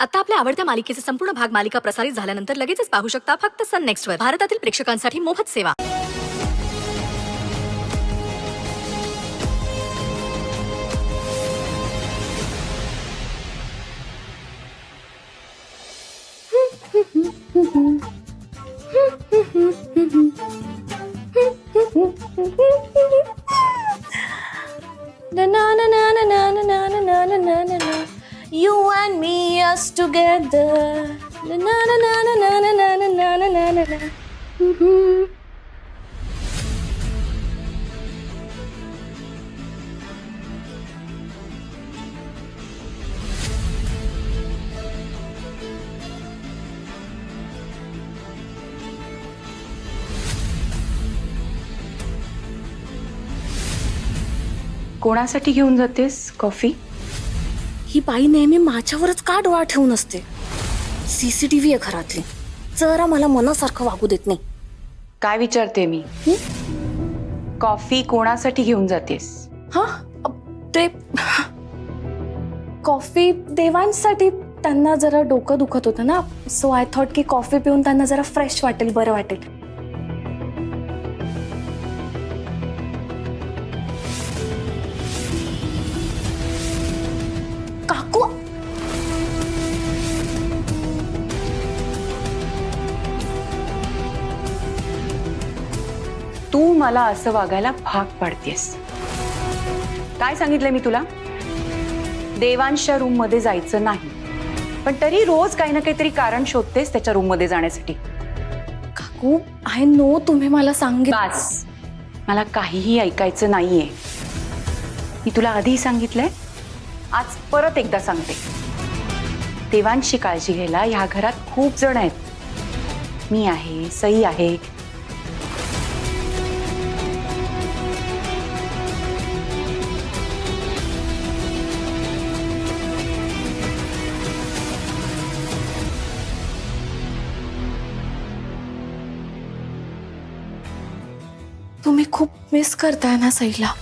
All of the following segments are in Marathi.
आता आपल्या आवडत्या मालिकेचे संपूर्ण भाग मालिका प्रसारित झाल्यानंतर लगेचच पाहू शकता फक्त सन नेक्स्ट वर. भारतातील प्रेक्षकांसाठी मोफत सेवा. You and me, us together. Na na na na na na na na na na na na na. कोणासाठी घेऊन जातेस कॉफी? ही बाई नेहमी माझ्यावरच का डोळा ठेवून असते. CCTV आहे घरातली. जरा मला मनासारखं वागू देत नाही. काय विचारते मी? कॉफी कोणासाठी घेऊन जातेस? हा ते कॉफी देवांसाठी. त्यांना जरा डोकं दुखत होतं ना, सो आय थॉट की कॉफी पिऊन त्यांना जरा फ्रेश वाटेल, बरं वाटेल. काकू, तू मला असं वागायला भाग पाडतेस. काय सांगितलंय मी तुला? देवांशच्या रूम मध्ये जायचं नाही, पण तरी रोज काही ना काहीतरी कारण शोधतेस त्याच्या रूम मध्ये जाण्यासाठी. काकू, आय नो तुम्ही मला बस, मला काहीही ऐकायचं नाहीये. मी तुला आधी सांगितलंय, आज परत एकदा सांगते. देवांशी काळजी घ्यायला ह्या घरात खूप जण आहेत. मी आहे, सई आहे. तुम्ही खूप मिस करताय ना सईला.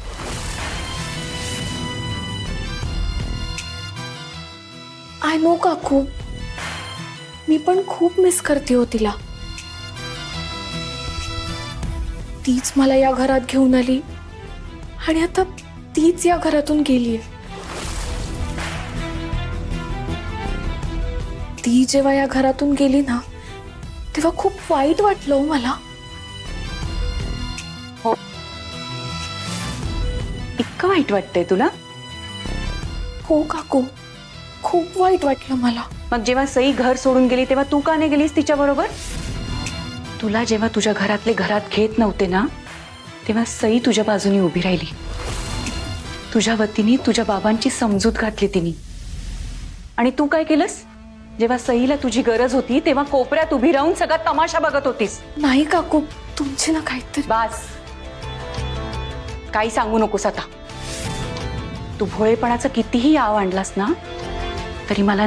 आय नो काकू, मी पण खूप मिस करते हो तिला. तीच मला या घरात घेऊन आली आणि आता तीच या घरातून गेलीये. ती जेव्हा या घरातून गेली ना, तेव्हा खूप वाईट वाटलं हो मला. इतकं वाईट वाटतंय तुला? हो काकू, खूप वाईट वाटलं मला. मग जेव्हा सई घर सोडून गेली तेव्हा तू का नाही गेलीस तिच्या बरोबर? तुला जेव्हा तुझ्या घरातले घरात घेत नव्हते ना, तेव्हा सई तुझ्या बाजूने उभी राहिली. तुझ्या वतीने तुझ्या बाबांची समजूत घातली तिने. आणि तू काय केलंस? जेव्हा सईला तुझी गरज होती तेव्हा कोपऱ्यात उभी राहून सगळा तमाशा बघत होतीस. नाही काकू, तुमची ना काहीतरी. बास, काही सांगू नकोस आता. तू भोळेपणाचं कितीही आव आणलास ना, तरी मला